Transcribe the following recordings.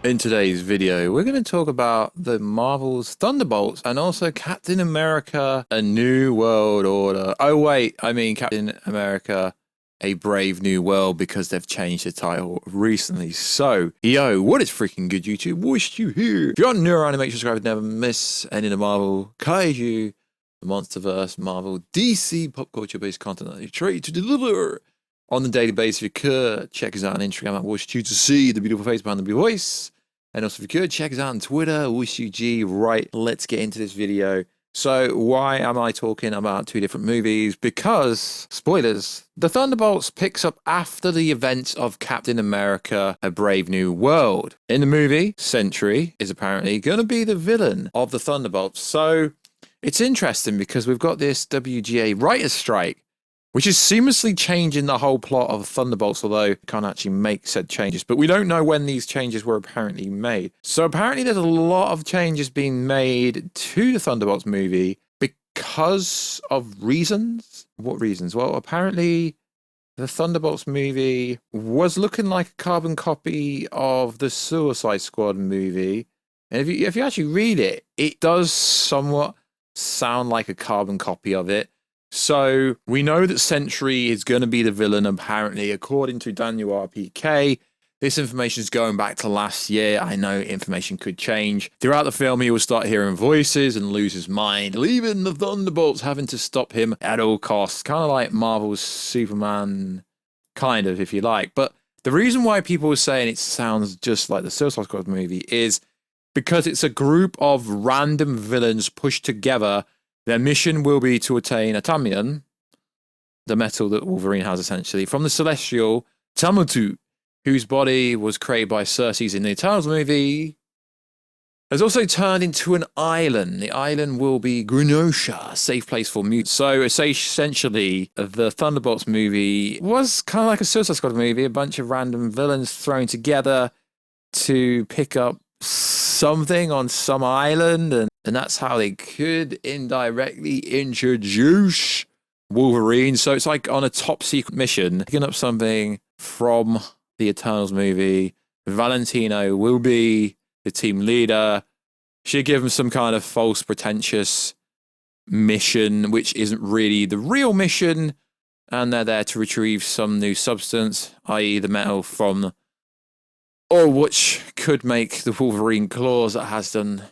In today's video, we're going to talk about the Marvel's Thunderbolts and also Captain America, A New World Order. Oh wait, I mean Captain America, A Brave New World, because they've changed the title recently. So, yo, what is freaking good, YouTube? What's you here? If you're new around, make sure to subscribe to never miss any of the Marvel, Kaiju, the Monsterverse, Marvel, DC, pop culture-based content that you try to deliver on the daily basis. If you could, check us out on Instagram at Wish You to see the beautiful face behind the beautiful voice. And also, if you could, check us out on Twitter, WishUG. Right, let's get into this video. So, why am I talking about two different movies? Because, spoilers, the Thunderbolts picks up after the events of Captain America, A Brave New World. In the movie, Sentry is apparently going to be the villain of the Thunderbolts. So, it's interesting because we've got this WGA writer's strike, which is seamlessly changing the whole plot of Thunderbolts, although it can't actually make said changes. But we don't know when these changes were apparently made. So apparently there's a lot of changes being made to the Thunderbolts movie because of reasons. What reasons? Well, apparently the Thunderbolts movie was looking like a carbon copy of the Suicide Squad movie. And if you actually read it, it does somewhat sound like a carbon copy of it. So we know that Sentry is going to be the villain, apparently, according to Daniel RPK. This information is going back to last year. I know information could change. Throughout the film, he will start hearing voices and lose his mind, leaving the Thunderbolts having to stop him at all costs. Kind of like Marvel's Superman, kind of, if you like. But the reason why people are saying it sounds just like the Suicide Squad movie is because it's a group of random villains pushed together. Their mission will be to attain atomium, the metal that Wolverine has essentially, from the celestial Tamutu, whose body was created by Cersei's in the Eternals movie, has also turned into an island. The island will be Grenosha, a safe place for mutants. So essentially, the Thunderbolts movie was kind of like a Suicide Squad movie, a bunch of random villains thrown together to pick up something on some island, and that's how they could indirectly introduce Wolverine. So it's like on a top secret mission, picking up something from the Eternals movie. Valentino will be the team leader. She'll give him some kind of false, pretentious mission, which isn't really the real mission. And they're there to retrieve some new substance, i.e. the metal from, or which could make the Wolverine claws that has done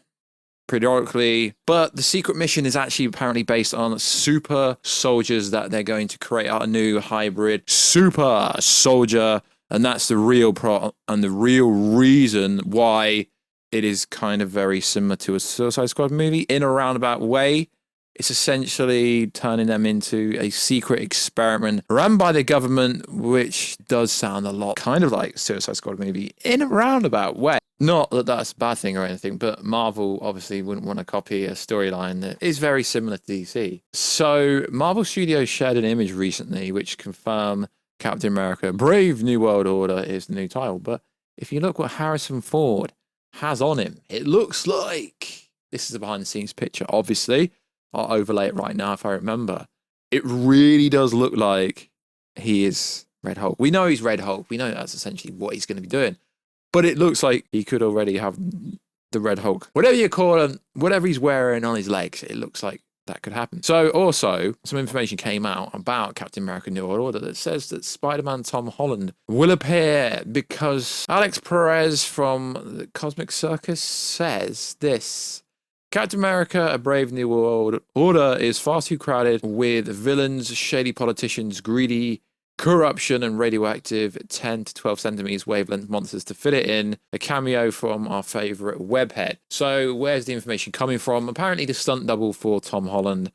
periodically. But the secret mission is actually apparently based on super soldiers that they're going to create out a new hybrid super soldier. And that's the real plot and the real reason why it is kind of very similar to a Suicide Squad movie in a roundabout way. It's essentially turning them into a secret experiment run by the government, which does sound a lot kind of like Suicide Squad movie in a roundabout way. Not that that's a bad thing or anything, but Marvel obviously wouldn't want to copy a storyline that is very similar to DC. So Marvel Studios shared an image recently which confirmed Captain America, Brave New World Order is the new title. But if you look what Harrison Ford has on him, it looks like, this is a behind the scenes picture, obviously. I'll overlay it right now if I remember. It really does look like he is Red Hulk. We know he's Red Hulk. We know that's essentially what he's going to be doing. But it looks like he could already have the Red Hulk. Whatever you call him, whatever he's wearing on his legs, it looks like that could happen. So also, some information came out about Captain America New World Order that says that Spider-Man Tom Holland will appear because Alex Perez from the Cosmic Circus says this: Captain America, A Brave New World Order is far too crowded with villains, shady politicians, greedy, corruption, and radioactive 10 to 12 centimeters wavelength monsters to fit it in. A cameo from our favorite webhead. So where's the information coming from? Apparently the stunt double for Tom Holland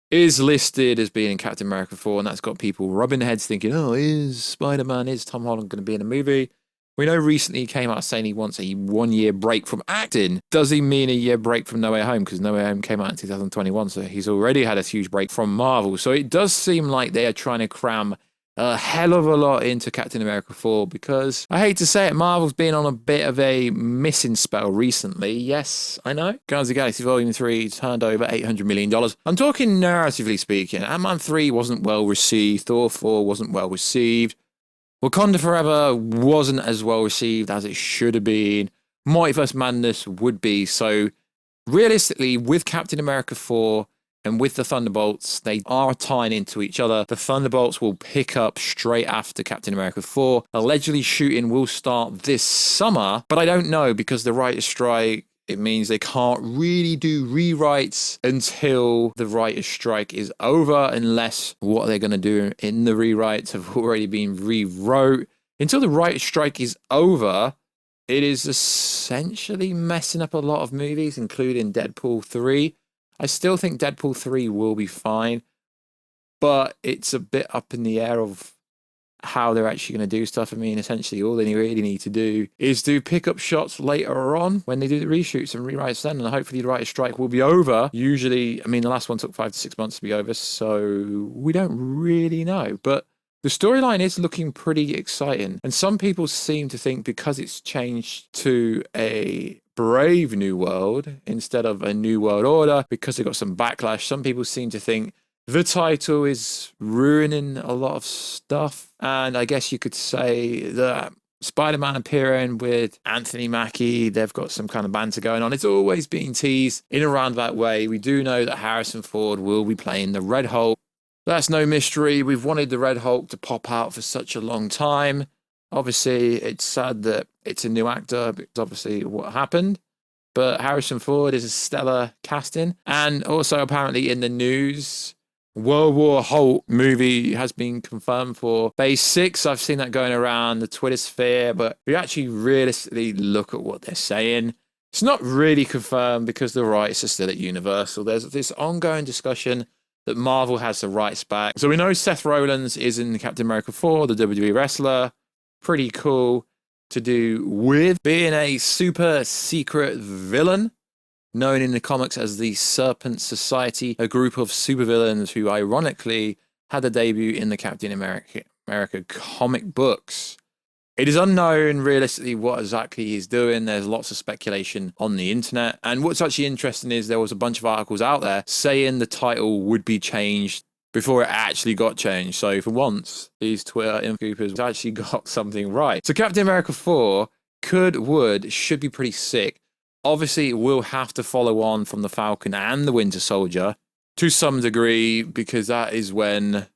is listed as being in Captain America 4, and that's got people rubbing their heads thinking, oh, is Tom Holland going to be in a movie? We know recently he came out saying he wants a 1 year break from acting. Does he mean a year break from No Way Home? Because No Way Home came out in 2021, so he's already had a huge break from Marvel. So it does seem like they are trying to cram a hell of a lot into Captain America 4, because I hate to say it, Marvel's been on a bit of a missing spell recently. Yes, I know. Guardians of the Galaxy Volume 3 turned over $800 million. I'm talking narratively speaking. Ant-Man 3 wasn't well received. Thor 4 wasn't well received. Wakanda Forever wasn't as well received as it should have been. Multiverse Madness would be. So realistically, with Captain America 4 and with the Thunderbolts, they are tying into each other. The Thunderbolts will pick up straight after Captain America 4. Allegedly, shooting will start this summer, but I don't know because the writer's strike, it means they can't really do rewrites until the writer's strike is over, unless what they're going to do in the rewrites have already been rewrote. Until the writer's strike is over, it is essentially messing up a lot of movies, including Deadpool 3. I still think Deadpool 3 will be fine, but it's a bit up in the air of how they're actually going to do stuff. I mean, essentially, all they really need to do is do pickup shots later on when they do the reshoots and rewrites then, and hopefully the writer's strike will be over. Usually, I mean, the last one took 5 to 6 months to be over, so we don't really know. But the storyline is looking pretty exciting, and some people seem to think because it's changed to a Brave New World instead of a New World Order, because it got some backlash, some people seem to think the title is ruining a lot of stuff. And I guess you could say that Spider-Man appearing with Anthony Mackie, they've got some kind of banter going on. It's always been teased in a roundabout way. We do know that Harrison Ford will be playing the Red Hulk. That's no mystery. We've wanted the Red Hulk to pop out for such a long time. Obviously, it's sad that it's a new actor, because obviously what happened. But Harrison Ford is a stellar casting. And also, apparently, in the news, World War Hulk movie has been confirmed for Phase 6. I've seen that going around the Twitter sphere. But if you actually realistically look at what they're saying, it's not really confirmed because the rights are still at Universal. There's this ongoing discussion that Marvel has the rights back. So we know Seth Rollins is in Captain America 4, the WWE wrestler. Pretty cool to do with being a super secret villain known in the comics as the Serpent Society, a group of supervillains who ironically had a debut in the Captain America comic books. It is unknown realistically what exactly he's doing. There's lots of speculation on the internet. And what's actually interesting is there was a bunch of articles out there saying the title would be changed before it actually got changed. So for once, these Twitter influencers actually got something right. So Captain America 4 should be pretty sick. Obviously, it will have to follow on from the Falcon and the Winter Soldier to some degree, because that is when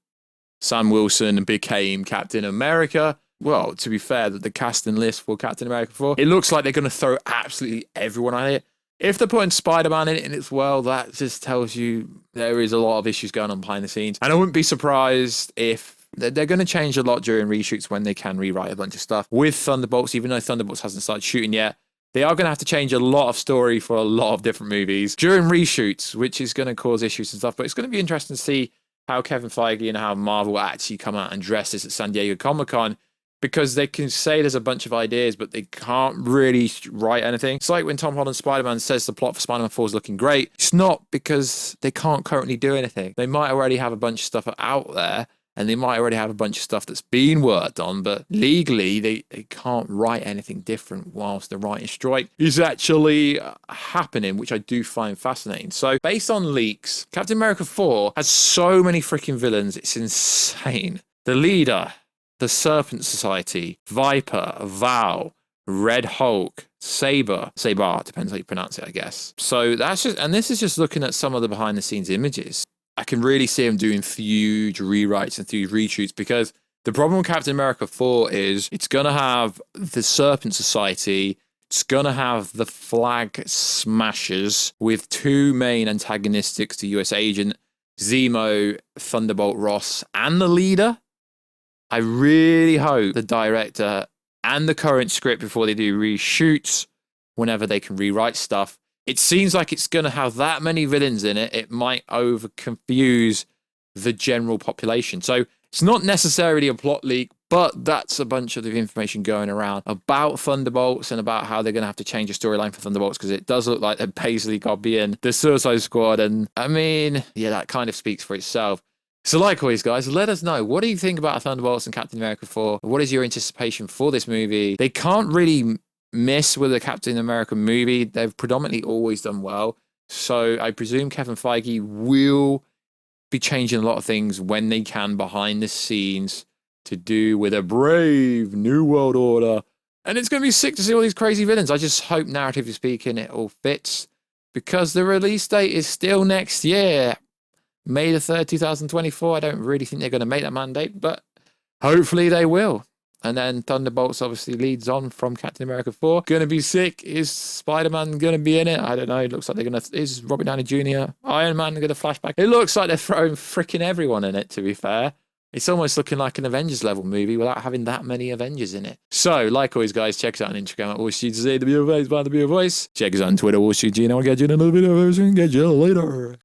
Sam Wilson became Captain America. Well, to be fair, that the casting list for Captain America 4, it looks like they're going to throw absolutely everyone at it. If they're putting Spider-Man in it as well, that just tells you there is a lot of issues going on behind the scenes. And I wouldn't be surprised if they're going to change a lot during reshoots when they can rewrite a bunch of stuff. With Thunderbolts, even though Thunderbolts hasn't started shooting yet, they are going to have to change a lot of story for a lot of different movies during reshoots, which is going to cause issues and stuff. But it's going to be interesting to see how Kevin Feige and how Marvel actually come out and dress this at San Diego Comic-Con, because they can say there's a bunch of ideas, but they can't really write anything. It's like when Tom Holland's Spider-Man says the plot for Spider-Man 4 is looking great. It's not because they can't currently do anything. They might already have a bunch of stuff out there, and they might already have a bunch of stuff that's been worked on, but legally they can't write anything different whilst the writing strike is actually happening, which I do find fascinating. So based on leaks, Captain America 4 has so many freaking villains, it's insane. The leader, the Serpent Society, Viper, Val, Red Hulk, Saber, depends how you pronounce it, I guess. So that's just, and this is just looking at some of the behind the scenes images. I can really see him doing huge rewrites and huge reshoots, because the problem with Captain America 4 is it's going to have the Serpent Society, it's going to have the Flag Smashers with two main antagonistics to US Agent, Zemo, Thunderbolt Ross, and the leader. I really hope the director and the current script, before they do reshoots, whenever they can rewrite stuff, it seems like it's going to have that many villains in it, it might over confuse the general population. So it's not necessarily a plot leak, but that's a bunch of information going around about Thunderbolts and about how they're going to have to change the storyline for Thunderbolts, because it does look like they're basically copying the Suicide Squad. And I mean, yeah, that kind of speaks for itself. So like always, guys, let us know. What do you think about Thunderbolts and Captain America 4? What is your anticipation for this movie? They can't really miss with a Captain America movie. They've predominantly always done well. So I presume Kevin Feige will be changing a lot of things when they can behind the scenes to do with a brave new world order And it's going to be sick to see all these crazy villains. I just hope, narratively speaking, it all fits. Because the release date is still next year. May the 3rd, 2024. I don't really think they're going to make that mandate, but hopefully they will. And then ThunderBolts obviously leads on from Captain America 4. Gonna be sick. Is Spider-Man gonna be in it? I don't know. It looks like they're gonna... Is Robert Downey Jr., Iron Man gonna flashback? It looks like they're throwing freaking everyone in it, to be fair. It's almost looking like an Avengers level movie without having that many Avengers in it. So, like always, guys, check us out on Instagram at WashUGZ, the Be a Voice, by the Be a Voice. Check us out on Twitter, WashUG, and I'll get you in another video. Catch you later.